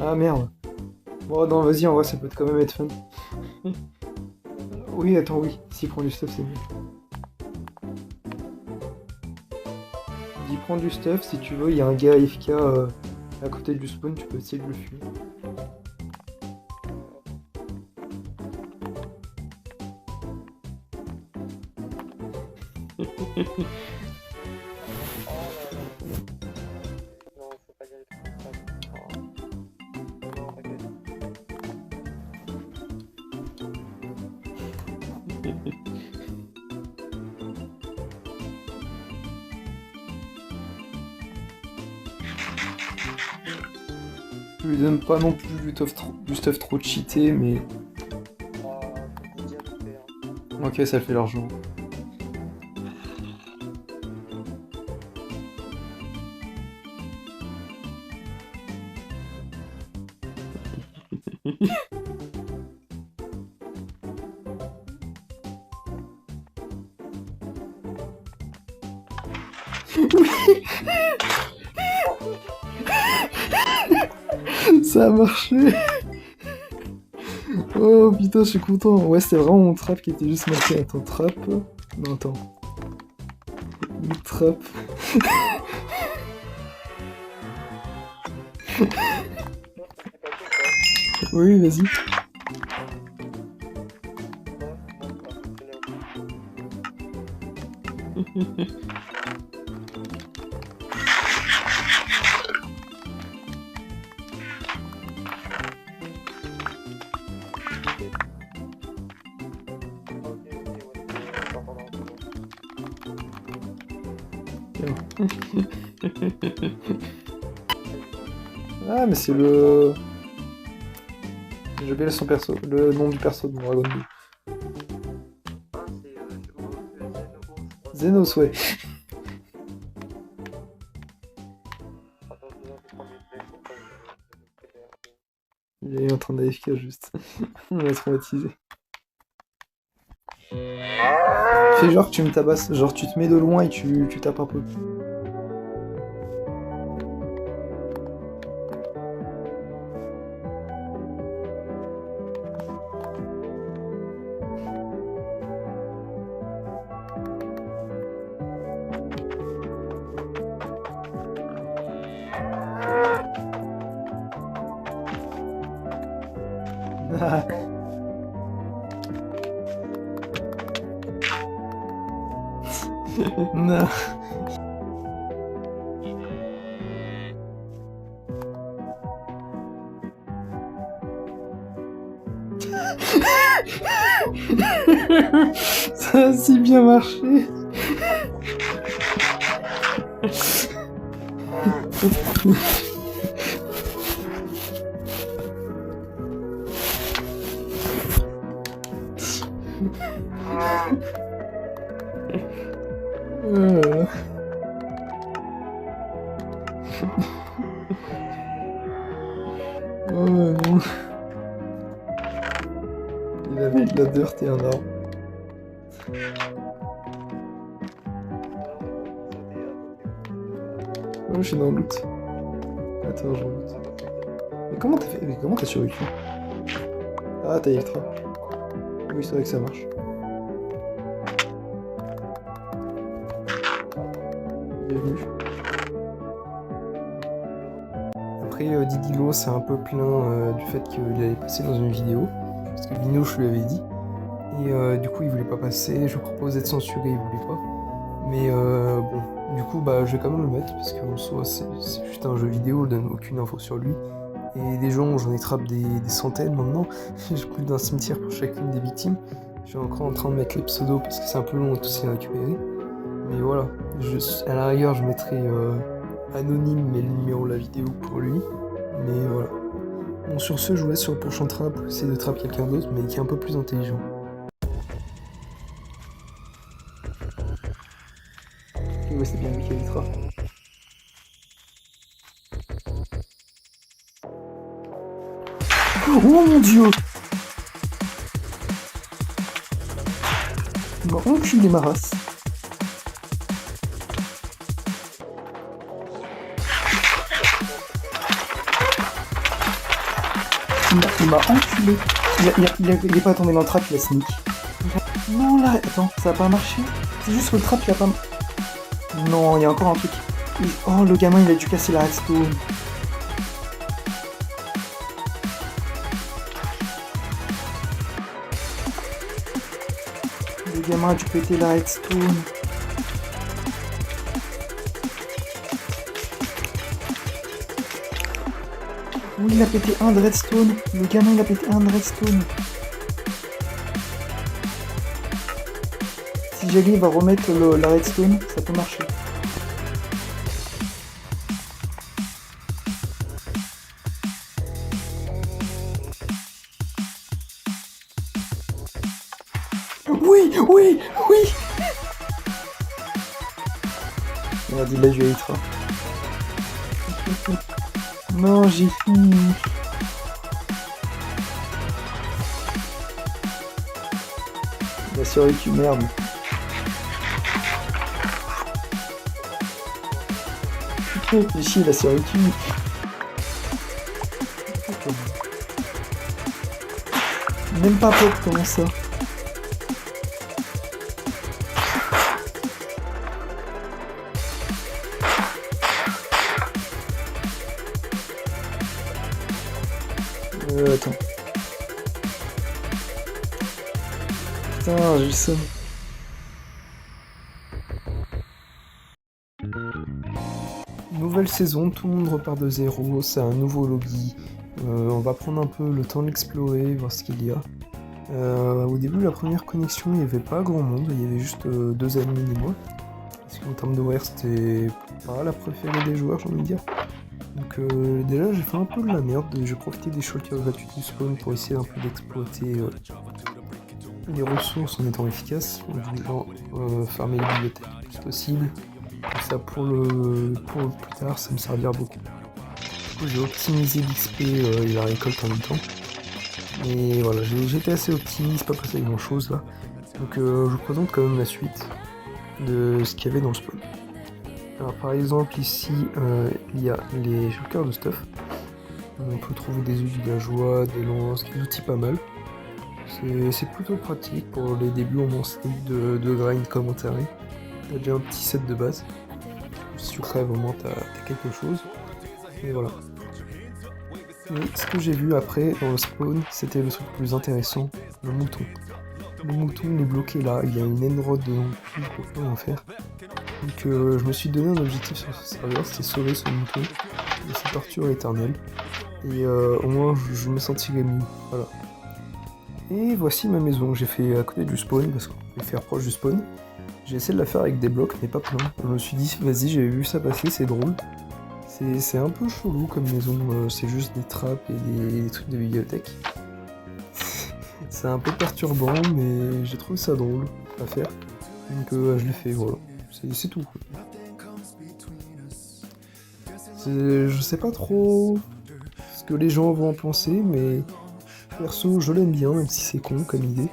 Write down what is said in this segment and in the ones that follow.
Ah merde. Bon, non, vas-y, en vrai, ça peut quand même être fun. Oui, attends, oui. S'il prend du stuff, c'est mieux. Il prend du stuff, si tu veux, il y a un gars AFK à côté du spawn, tu peux essayer de le fuir. Non, faut pas y aller trop fort. Non, t'inquiète. Je lui donne pas non plus du stuff trop cheaté, mais Faut te dire de faire. ok, ça le fait largement. Ça a marché. Oh putain, je suis content. Ouais, c'était vraiment mon trap qui était juste marqué. Attends, trap. Non, attends. Trap. Oui, vas-y. Ah, mais c'est le. J'ai oublié son perso, le nom du perso de Dragon Ball. Ah, c'est Zeno, Zenos, ouais. Il est en train d'AFK juste. On l'a traumatisé. Fais genre que tu me tabasses, genre tu te mets de loin et tu tapes un peu. Non. Ça a si bien marché. Euh. Oh non. Il avait de la dirt et un arbre. Oh, je suis dans le loot. Attends, je loot. Mais comment t'as fait? Mais comment t'as survécu? Ah, t'as extra. Oui, c'est vrai que ça marche. Bienvenue. Après, Didilo, c'est un peu plein du fait qu'il allait passer dans une vidéo. Parce que Bino, je lui avais dit. Et du coup, il voulait pas passer. Je lui proposais de censurer, il voulait pas. Mais bon, du coup, bah, je vais quand même le mettre. Parce qu'en soi, c'est juste un jeu vidéo, je donne aucune info sur lui. Et des gens, j'en ai trappé des centaines maintenant. J'ai plus d'un cimetière pour chacune des victimes. Je suis encore en train de mettre les pseudos parce que c'est un peu long à tous les récupérer. Mais voilà, à la rigueur, je mettrai anonyme mais le numéro de la vidéo pour lui. Mais voilà. Bon, sur ce, je vous laisse sur le prochain trap pour essayer de trapper quelqu'un d'autre, mais qui est un peu plus intelligent. Ouais, c'est bien lui qui a les traps. Oh mon dieu! Il m'a enculé ma race. Il m'a enculé. Il est pas tombé dans le trap, il a sneak. Non là, attends, ça a pas marché. C'est juste que le trap il a pas... Non, il y a encore un truc. Oh, le gamin il a dû casser la redstone. Le gamin a dû péter la redstone. Oui, il a pété un de redstone. Le gamin il a pété un de redstone. Si j'arrive à remettre la redstone, ça peut marcher. Oui, oui, oui. Merde, il a joué Hydra. Non, j'ai fini. Il a survécu, merde. J'ai chier, il a survécu. Même pas pop, comment ça? Attends. Putain, j'ai le seum. Nouvelle saison, tout le monde repart de zéro, c'est un nouveau lobby. On va prendre un peu le temps d'explorer, voir ce qu'il y a. Au début, la première connexion, il n'y avait pas grand monde, il y avait juste 2 admins et moi. Parce qu'en termes d'horaire, c'était pas la préférée des joueurs, j'ai envie de dire. Donc déjà, j'ai fait un peu de la merde, j'ai profité des shulkers gratuits du spawn pour essayer un peu d'exploiter les ressources en étant efficace, genre farmer les bibliothèques le plus possible. Et ça pour plus tard, ça me servira beaucoup. Du coup, j'ai optimisé l'XP et la récolte en même temps. Et voilà, j'étais assez optimiste, pas passé grand chose là. Donc je vous présente quand même la suite de ce qu'il y avait dans le spawn. Alors par exemple ici, il y a les shulkers de stuff. On peut trouver des œufs du villageois, des lances, des outils pas mal. C'est plutôt pratique pour les débuts en mon style de grind commentaire. T'as déjà un petit set de base. Si tu crèves au moins t'as quelque chose. Et voilà. Et ce que j'ai vu après dans le spawn, c'était le truc le plus intéressant, le mouton. Le mouton il est bloqué là, il y a une enrod dedans, je peux pas en faire. Donc je me suis donné un objectif sur ce serveur, c'était sauver ce mouton de cette torture éternelle. Et au moins je me sentirais mieux. Voilà. Et voici ma maison, j'ai fait à côté du spawn, parce qu'on peut faire proche du spawn. J'ai essayé de la faire avec des blocs, mais pas plein. Je me suis dit, vas-y, j'avais vu ça passer, c'est drôle. C'est un peu chelou comme maison, c'est juste des trappes et des trucs de bibliothèque. C'est un peu perturbant, mais j'ai trouvé ça drôle à faire. Donc je l'ai fait, voilà. C'est tout. Je sais pas trop ce que les gens vont en penser, mais perso, je l'aime bien, même si c'est con comme idée.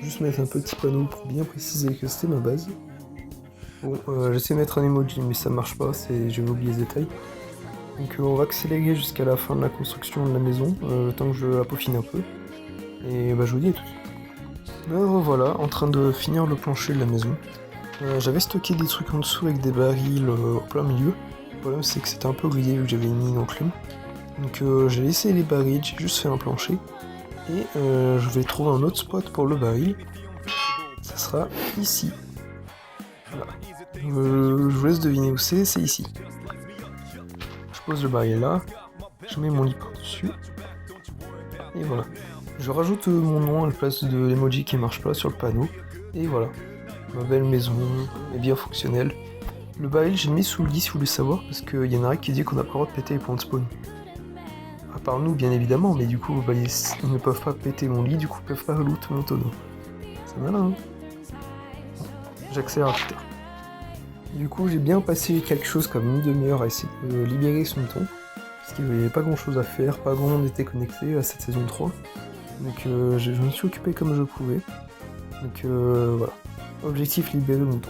Juste mettre un petit panneau pour bien préciser que c'était ma base. Bon, j'essaie de mettre un emoji, mais ça marche pas, j'ai oublié les détails. Donc on va accélérer jusqu'à la fin de la construction de la maison, le temps que je la peaufine un peu. Et bah je vous dis à tout de suite. Alors voilà, en train de finir le plancher de la maison. J'avais stocké des trucs en dessous avec des barils au plein milieu. Le problème c'est que c'était un peu grillé vu que j'avais une mine enclume. Donc j'ai laissé les barils, j'ai juste fait un plancher. Et je vais trouver un autre spot pour le baril. Ça sera ici. Voilà. Je vous laisse deviner où c'est ici. Je pose le baril là, je mets mon lit par-dessus. Et voilà. Je rajoute mon nom à la place de l'emoji qui marche pas sur le panneau. Et voilà. Ma belle maison est bien fonctionnelle. Le baril, j'ai mis sous le lit si vous voulez savoir, parce qu'il y en a un qui dit qu'on n'a pas le droit de péter les points de spawn. À part nous, bien évidemment, mais du coup, bah, ils ne peuvent pas péter mon lit, du coup, ils peuvent pas loot mon tonneau. C'est malin, hein. J'accélère plus tard. Du coup, j'ai bien passé quelque chose comme une demi-heure à essayer de libérer ce mouton, parce qu'il n'y avait pas grand chose à faire, pas grand monde était connecté à cette saison 3. Donc je me suis occupé comme je pouvais. Donc voilà. Objectif, libérer le mouton.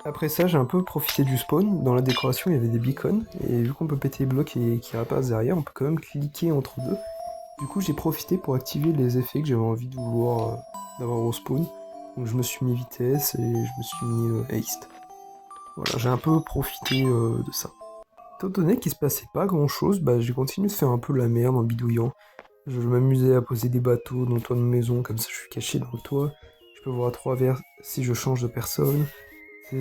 Après ça, j'ai un peu profité du spawn. Dans la décoration, il y avait des beacons. Et vu qu'on peut péter les blocs et qui repassent derrière, on peut quand même cliquer entre deux. Du coup, j'ai profité pour activer les effets que j'avais envie de vouloir d'avoir au spawn. Donc je me suis mis vitesse et je me suis mis haste. Voilà, j'ai un peu profité de ça. Étant donné qu'il se passait pas grand chose, bah j'ai continué de faire un peu la merde en bidouillant. Je m'amusais à poser des bateaux dans le toit de maison, comme ça je suis caché dans le toit. Je peux voir à travers si je change de personne.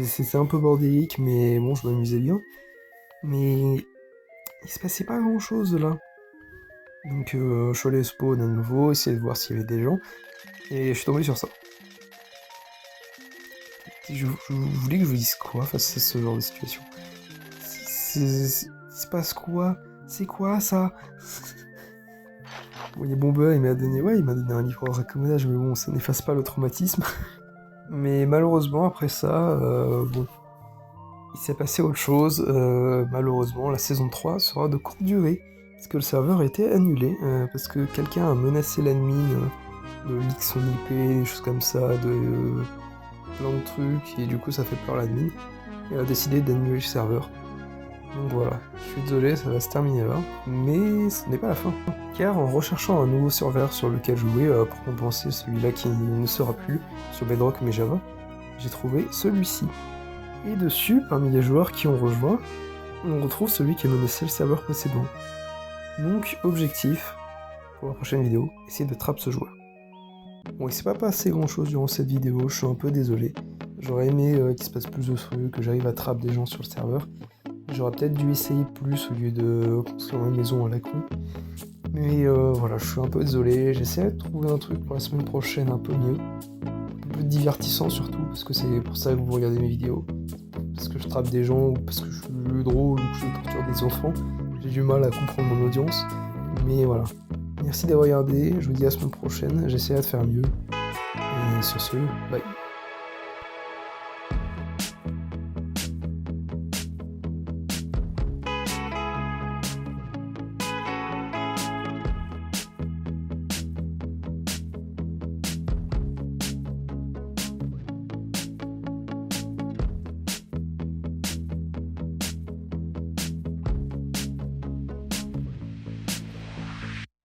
C'est un peu bordélique, mais bon, je m'amusais bien. Mais il se passait pas grand chose là. Donc je suis allé spawn à nouveau, essayer de voir s'il y avait des gens. Et je suis tombé sur ça. Je voulais que je vous dise quoi face à ce genre de situation. Il se passe quoi? C'est quoi ça? Bon, il y a Bomber, il m'a donné un livre de raccommodage, mais bon, ça n'efface pas le traumatisme. Mais malheureusement, après ça, bon, il s'est passé autre chose. Malheureusement, la saison 3 sera de courte durée, parce que le serveur a été annulé, parce que quelqu'un a menacé l'admin de leak son IP, des choses comme ça, de plein de trucs, et du coup ça fait peur à l'admin. Elle a décidé d'annuler le serveur. Donc voilà, je suis désolé, ça va se terminer là, mais ce n'est pas la fin. Car en recherchant un nouveau serveur sur lequel jouer pour compenser celui-là qui ne sera plus sur Bedrock mais Java, j'ai trouvé celui-ci. Et dessus, parmi les joueurs qui ont rejoint, on retrouve celui qui a menacé le serveur précédent. Donc, objectif, pour la prochaine vidéo, essayer de trap ce joueur. Bon, il s'est pas passé grand chose durant cette vidéo, je suis un peu désolé. J'aurais aimé qu'il se passe plus de trucs, que j'arrive à trap des gens sur le serveur. J'aurais peut-être dû essayer plus au lieu de construire une maison à la con. Mais voilà, je suis un peu désolé. J'essaie de trouver un truc pour la semaine prochaine un peu mieux. Un peu plus divertissant surtout, parce que c'est pour ça que vous regardez mes vidéos. Parce que je trappe des gens, ou parce que je suis drôle, ou que je torture des enfants. J'ai du mal à comprendre mon audience. Mais voilà. Merci d'avoir regardé. Je vous dis à la semaine prochaine. J'essaierai de faire mieux. Et sur ce, bye.